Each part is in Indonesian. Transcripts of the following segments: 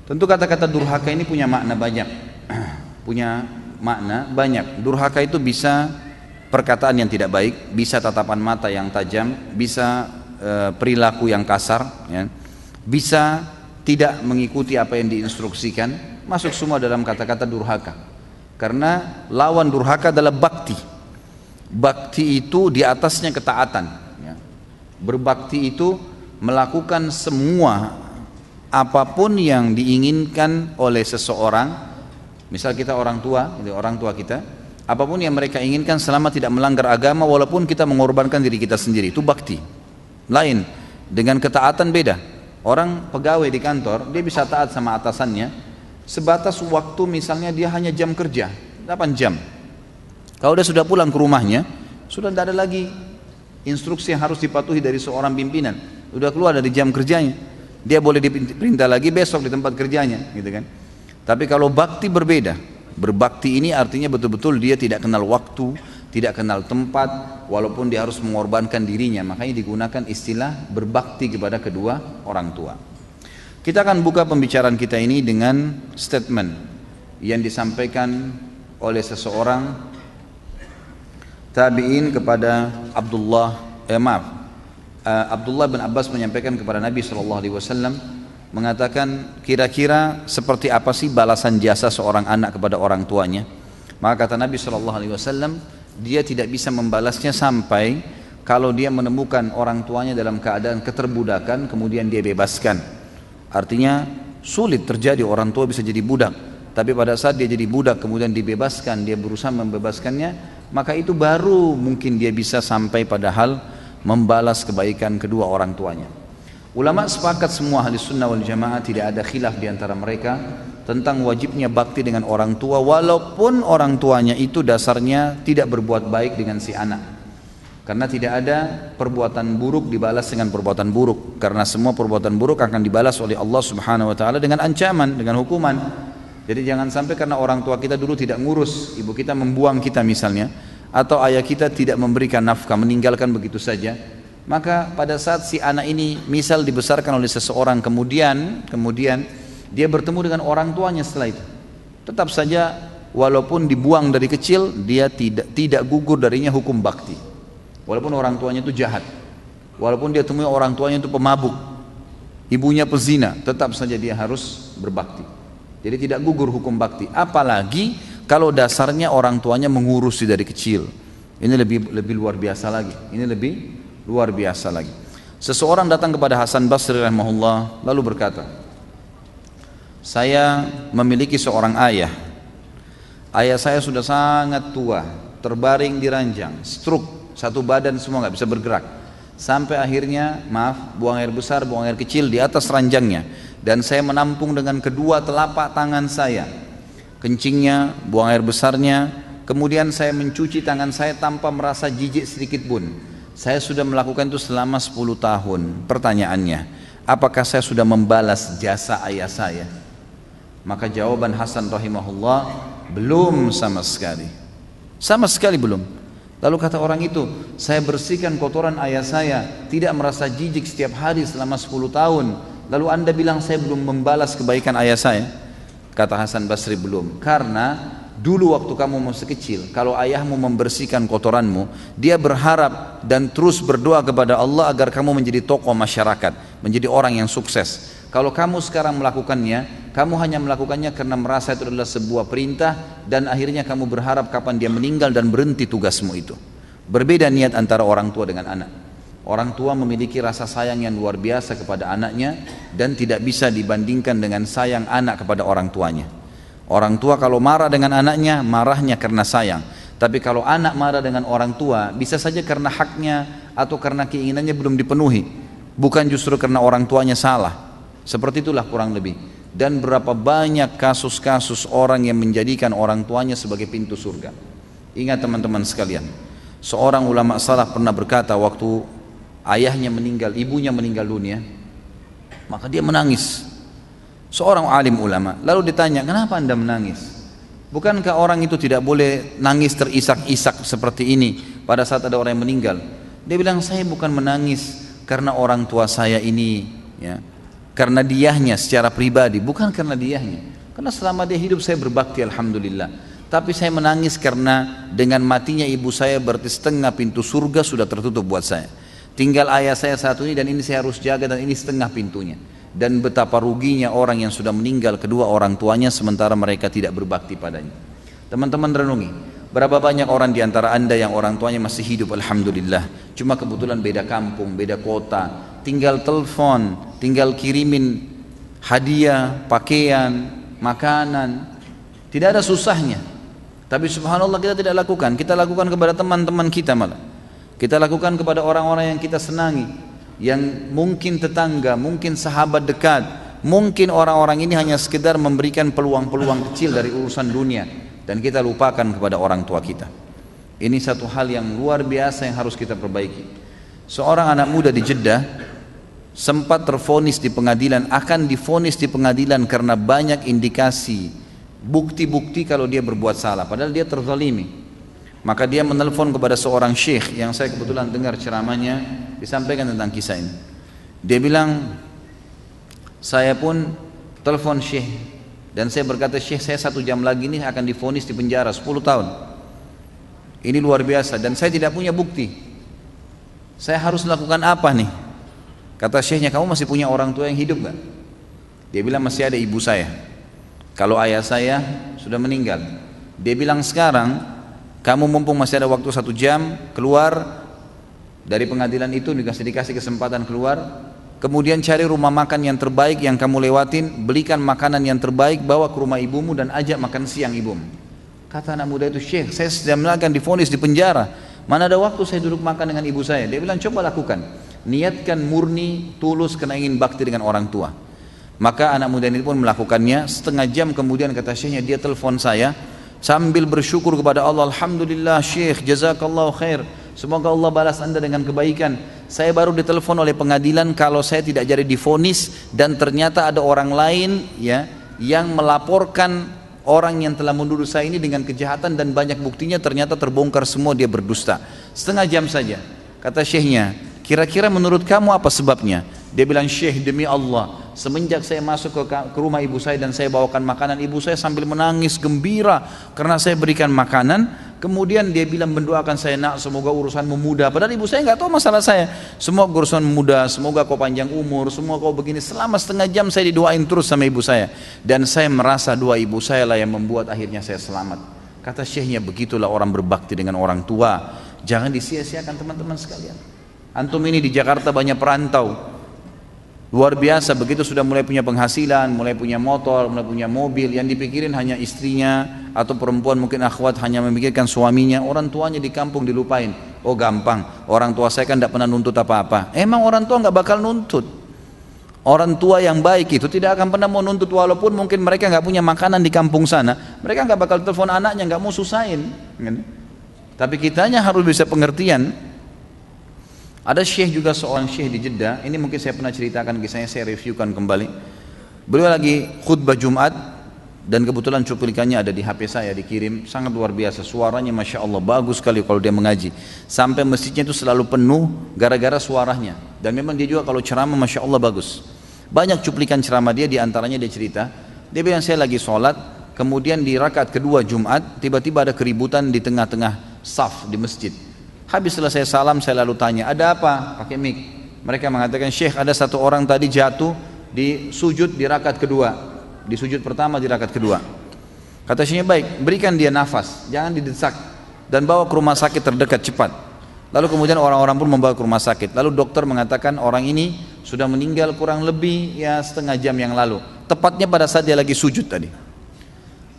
Tentu kata-kata durhaka ini punya makna banyak. Punya makna banyak. Durhaka itu bisa perkataan yang tidak baik, bisa tatapan mata yang tajam, bisa perilaku yang kasar, ya. Bisa tidak mengikuti apa yang diinstruksikan, masuk semua dalam kata-kata durhaka. Karena lawan durhaka adalah bakti. Bakti itu di atasnya ketaatan, ya. Berbakti itu melakukan semua apapun yang diinginkan oleh seseorang. Misal kita orang tua kita, apapun yang mereka inginkan selama tidak melanggar agama, walaupun kita mengorbankan diri kita sendiri, itu bakti. Lain dengan ketaatan, beda. Orang pegawai di kantor, dia bisa taat sama atasannya sebatas waktu, misalnya dia hanya jam kerja 8 jam. Kalau dia sudah pulang ke rumahnya, sudah tidak ada lagi instruksi yang harus dipatuhi dari seorang pimpinan. Sudah keluar dari jam kerjanya, dia boleh diperintah lagi besok di tempat kerjanya, gitu kan. Tapi kalau bakti berbeda. Berbakti ini artinya betul-betul dia tidak kenal waktu, tidak kenal tempat, walaupun dia harus mengorbankan dirinya. Makanya digunakan istilah berbakti kepada kedua orang tua. Kita akan buka pembicaraan kita ini dengan statement yang disampaikan oleh seseorang tabi'in kepada Abdullah bin Abbas menyampaikan kepada Nabi SAW, mengatakan, kira-kira seperti apa sih balasan jasa seorang anak kepada orang tuanya? Maka kata Nabi SAW, dia tidak bisa membalasnya sampai kalau dia menemukan orang tuanya dalam keadaan keterbudakan kemudian dia bebaskan. Artinya sulit terjadi orang tua bisa jadi budak, tapi pada saat dia jadi budak kemudian dibebaskan, dia berusaha membebaskannya, maka itu baru mungkin dia bisa sampai pada hal membalas kebaikan kedua orang tuanya. Ulama sepakat semua ahli sunnah wal jamaah, tidak ada khilaf di antara mereka tentang wajibnya bakti dengan orang tua, walaupun orang tuanya itu dasarnya tidak berbuat baik dengan si anak. Karena tidak ada perbuatan buruk dibalas dengan perbuatan buruk, karena semua perbuatan buruk akan dibalas oleh Allah Subhanahu wa taala dengan ancaman, dengan hukuman. Jadi jangan sampai karena orang tua kita dulu tidak ngurus, ibu kita membuang kita misalnya, atau ayah kita tidak memberikan nafkah, meninggalkan begitu saja, maka pada saat si anak ini misal dibesarkan oleh seseorang, kemudian dia bertemu dengan orang tuanya setelah itu, tetap saja walaupun dibuang dari kecil, dia tidak gugur darinya hukum bakti. Walaupun orang tuanya itu jahat, walaupun dia temui orang tuanya itu pemabuk, ibunya pezina, tetap saja dia harus berbakti. Jadi tidak gugur hukum bakti. Apalagi kalau dasarnya orang tuanya mengurusi dari kecil, ini lebih luar biasa lagi. Ini lebih luar biasa lagi. Seseorang datang kepada Hasan Basri rahimahullah lalu berkata, saya memiliki seorang ayah. Ayah saya sudah sangat tua, terbaring di ranjang, stroke, satu badan semua nggak bisa bergerak. Sampai akhirnya, buang air besar, buang air kecil di atas ranjangnya, dan saya menampung dengan kedua telapak tangan saya kencingnya, buang air besarnya. Kemudian saya mencuci tangan saya tanpa merasa jijik sedikit pun. Saya sudah melakukan itu selama 10 tahun. Pertanyaannya, apakah saya sudah membalas jasa ayah saya? Maka jawaban Hasan rahimahullah, belum sama sekali. Sama sekali belum. Lalu kata orang itu, saya bersihkan kotoran ayah saya, tidak merasa jijik setiap hari selama 10 tahun. Lalu anda bilang saya belum membalas kebaikan ayah saya? Kata Hasan Basri, belum. Karena dulu waktu kamu masih kecil, kalau ayahmu membersihkan kotoranmu, dia berharap dan terus berdoa kepada Allah agar kamu menjadi tokoh masyarakat, menjadi orang yang sukses. Kalau kamu sekarang melakukannya, kamu hanya melakukannya karena merasa itu adalah sebuah perintah, dan akhirnya kamu berharap kapan dia meninggal dan berhenti tugasmu itu. Berbeda niat antara orang tua dengan anak. Orang tua memiliki rasa sayang yang luar biasa kepada anaknya dan tidak bisa dibandingkan dengan sayang anak kepada orang tuanya. Orang tua kalau marah dengan anaknya, marahnya karena sayang. Tapi kalau anak marah dengan orang tua, bisa saja karena haknya atau karena keinginannya belum dipenuhi, bukan justru karena orang tuanya salah. Seperti itulah kurang lebih. Dan berapa banyak kasus-kasus orang yang menjadikan orang tuanya sebagai pintu surga. Ingat teman-teman sekalian, seorang ulama salaf pernah berkata waktu ayahnya meninggal, ibunya meninggal dunia, maka dia menangis. Seorang alim ulama, lalu ditanya, kenapa anda menangis? Bukankah orang itu tidak boleh nangis terisak-isak seperti ini pada saat ada orang yang meninggal? Dia bilang, saya bukan menangis karena orang tua saya ini, ya, karena diahnya secara pribadi, bukan karena diahnya. Karena selama dia hidup saya berbakti alhamdulillah. Tapi saya menangis karena dengan matinya ibu saya berarti setengah pintu surga sudah tertutup buat saya. Tinggal ayah saya satu ini dan ini saya harus jaga dan ini setengah pintunya. Dan betapa ruginya orang yang sudah meninggal kedua orang tuanya sementara mereka tidak berbakti padanya. Teman-teman renungi, berapa banyak orang di antara anda yang orang tuanya masih hidup alhamdulillah. Cuma kebetulan beda kampung, beda kota. Tinggal telepon, tinggal kirimin hadiah, pakaian, makanan. Tidak ada susahnya. Tapi subhanallah kita tidak lakukan. Kita lakukan kepada teman-teman kita malah. Kita lakukan kepada orang-orang yang kita senangi, yang mungkin tetangga, mungkin sahabat dekat, mungkin orang-orang ini hanya sekedar memberikan peluang-peluang kecil dari urusan dunia, dan kita lupakan kepada orang tua kita. Ini satu hal yang luar biasa yang harus kita perbaiki. Seorang anak muda di Jeddah sempat tervonis di pengadilan, akan divonis di pengadilan karena banyak indikasi bukti-bukti kalau dia berbuat salah, padahal dia terzalimi. Maka dia menelpon kepada seorang syekh yang saya kebetulan dengar ceramahnya disampaikan tentang kisah ini. Dia bilang, saya pun telepon syekh dan saya berkata, syekh saya 1 jam lagi ini akan divonis di penjara 10 tahun. Ini luar biasa dan saya tidak punya bukti. Saya harus lakukan apa nih? Kata syekhnya, kamu masih punya orang tua yang hidup gak? Dia bilang, masih ada ibu saya. Kalau ayah saya sudah meninggal. Dia bilang, sekarang kamu mumpung masih ada waktu 1 jam, keluar dari pengadilan itu, dikasih kesempatan keluar, kemudian cari rumah makan yang terbaik yang kamu lewatin, belikan makanan yang terbaik, bawa ke rumah ibumu dan ajak makan siang ibumu. Kata anak muda itu, syekh saya sedang akan divonis di penjara, mana ada waktu saya duduk makan dengan ibu saya. Dia bilang, coba lakukan, niatkan murni, tulus karena ingin bakti dengan orang tua. Maka anak muda ini pun melakukannya. Setengah jam kemudian kata syekhnya, dia telepon saya sambil bersyukur kepada Allah, alhamdulillah syekh, jazakallahu khair, semoga Allah balas anda dengan kebaikan. Saya baru ditelepon oleh pengadilan kalau saya tidak jadi divonis dan ternyata ada orang lain ya yang melaporkan orang yang telah menuduh saya ini dengan kejahatan dan banyak buktinya ternyata terbongkar semua, dia berdusta. Setengah jam saja. Kata syekhnya, kira-kira menurut kamu apa sebabnya? Dia bilang, syekh demi Allah, semenjak saya masuk ke rumah ibu saya dan saya bawakan makanan, ibu saya sambil menangis gembira karena saya berikan makanan. Kemudian dia bilang, mendoakan saya, nak semoga urusanmu mudah. Padahal ibu saya nggak tahu masalah saya. Semua urusan mudah, semoga kau panjang umur, semua kau begini. Selama setengah jam saya didoain terus sama ibu saya. Dan saya merasa doa ibu saya lah yang membuat akhirnya saya selamat. Kata syekhnya, begitulah orang berbakti dengan orang tua. Jangan disia-siakan teman-teman sekalian. Antum ini di Jakarta banyak perantau. Luar biasa, begitu sudah mulai punya penghasilan, mulai punya motor, mulai punya mobil, yang dipikirin hanya istrinya, atau perempuan mungkin akhwat hanya memikirkan suaminya, orang tuanya di kampung dilupain. Oh gampang, orang tua saya kan tidak pernah nuntut apa-apa. Emang orang tua nggak bakal nuntut. Orang tua yang baik itu tidak akan pernah mau nuntut, walaupun mungkin mereka nggak punya makanan di kampung sana, mereka nggak bakal telepon anaknya, nggak mau susahin. Tapi kitanya harus bisa pengertian. Ada syekh juga, seorang syekh di Jeddah, ini mungkin saya pernah ceritakan kisahnya, saya reviewkan kembali. Beliau lagi khutbah Jumat dan kebetulan cuplikannya ada di HP saya, dikirim, sangat luar biasa, suaranya Masya Allah bagus sekali kalau dia mengaji, sampai masjidnya itu selalu penuh gara-gara suaranya. Dan memang dia juga kalau ceramah Masya Allah bagus. Banyak cuplikan ceramah dia, diantaranya dia cerita, dia bilang, saya lagi sholat, kemudian di rakaat kedua Jumat tiba-tiba ada keributan di tengah-tengah saf di masjid. Habis selesai salam saya lalu tanya, ada apa? Pakai mic. Mereka mengatakan, syekh ada satu orang tadi jatuh di sujud di rakaat kedua, di sujud pertama di rakaat kedua. Kata syekhnya, baik, berikan dia nafas, jangan didesak, dan bawa ke rumah sakit terdekat cepat. Lalu kemudian orang-orang pun membawa ke rumah sakit. Lalu dokter mengatakan orang ini sudah meninggal kurang lebih ya setengah jam yang lalu, tepatnya pada saat dia lagi sujud tadi.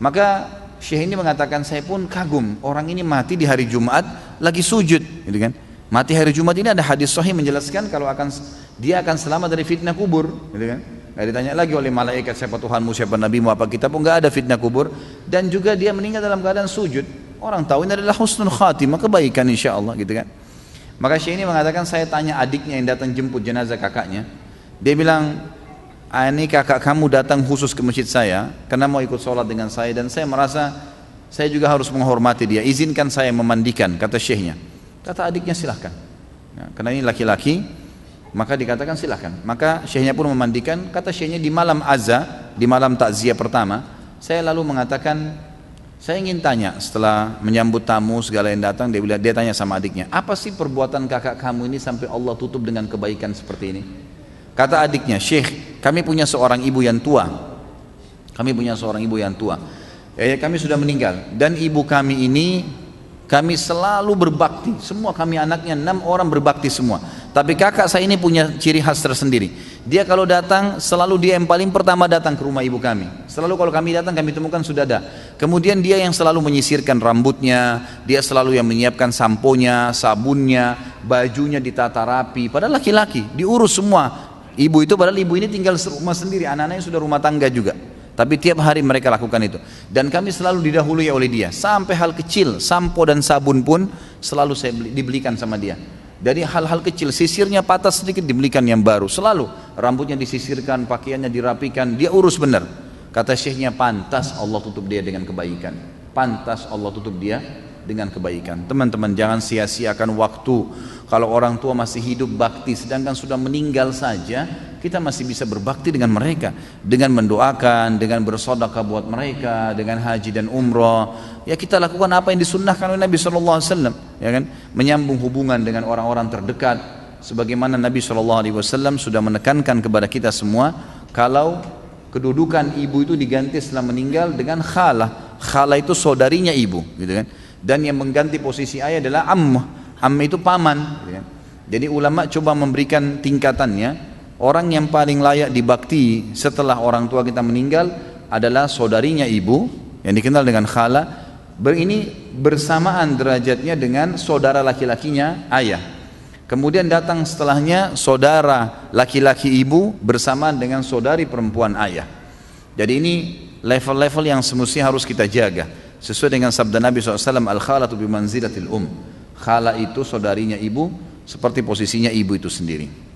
Maka syekh ini mengatakan, saya pun kagum, orang ini mati di hari Jumat lagi sujud, gitu kan? Mati hari Jumat ini ada hadis sahih menjelaskan kalau dia akan selamat dari fitnah kubur, gitu kan? Nggak ditanya lagi oleh malaikat siapa Tuhanmu, siapa nabimu, apa kitabmu, nggak ada fitnah kubur. Dan juga dia meninggal dalam keadaan sujud. Orang tahu ini adalah husnul khatimah, kebaikan insya Allah, gitu kan? Maka syekh ini mengatakan, saya tanya adiknya yang datang jemput jenazah kakaknya, dia bilang, ini kakak kamu datang khusus ke masjid saya karena mau ikut sholat dengan saya, dan saya merasa saya juga harus menghormati dia, izinkan saya memandikan, kata syekhnya. Kata adiknya, silahkan ya, karena ini laki-laki, Maka dikatakan silahkan. Maka syekhnya pun memandikan. Kata syekhnya di malam azza, di malam takziah pertama, saya lalu mengatakan, saya ingin tanya setelah menyambut tamu segala yang datang, dia tanya sama adiknya, apa sih perbuatan kakak kamu ini sampai Allah tutup dengan kebaikan seperti ini? Kata adiknya, Syekh, kami punya seorang ibu yang tua. Kami punya seorang ibu yang tua. Kami sudah meninggal dan ibu kami ini kami selalu berbakti, semua kami anaknya 6 orang berbakti semua. Tapi kakak saya ini punya ciri khas tersendiri. Dia kalau datang, selalu dia yang paling pertama datang ke rumah ibu kami. Selalu kalau kami datang, kami temukan sudah ada. Kemudian dia yang selalu menyisirkan rambutnya, dia selalu yang menyiapkan samponya, sabunnya, bajunya ditata rapi. Padahal laki-laki, diurus semua. Ibu itu padahal ibu ini tinggal serumah sendiri, anak-anaknya sudah rumah tangga juga. Tapi tiap hari mereka lakukan itu. Dan kami selalu didahului oleh dia. Sampai hal kecil, sampo dan sabun pun selalu dibelikan sama dia. Dari hal-hal kecil, sisirnya patah sedikit dibelikan yang baru. Selalu rambutnya disisirkan, pakaiannya dirapikan, dia urus benar. Kata syekhnya, pantas Allah tutup dia dengan kebaikan. Pantas Allah tutup dia dengan kebaikan. Teman-teman, jangan sia-siakan waktu. Kalau orang tua masih hidup bakti, sedangkan sudah meninggal saja, kita masih bisa berbakti dengan mereka, dengan mendoakan, dengan bersedekah buat mereka, dengan haji dan umrah. Ya, kita lakukan apa yang disunnahkan oleh Nabi SAW, ya kan? Menyambung hubungan dengan orang-orang terdekat, sebagaimana Nabi SAW sudah menekankan kepada kita semua, kalau kedudukan ibu itu diganti setelah meninggal dengan khalah. Khalah itu saudarinya ibu, gitu kan? Dan yang mengganti posisi ayah adalah ammah. Ammah itu paman, gitu kan? Jadi ulama coba memberikan tingkatannya. Orang yang paling layak dibakti setelah orang tua kita meninggal adalah saudarinya ibu, yang dikenal dengan khala. Ini bersamaan derajatnya dengan saudara laki-lakinya ayah. Kemudian datang setelahnya saudara laki-laki ibu bersamaan dengan saudari perempuan ayah. Jadi ini level-level yang semestinya harus kita jaga. Sesuai dengan sabda Nabi SAW, al-khalatu bimanzilatil khala itu saudarinya ibu, seperti posisinya ibu itu sendiri.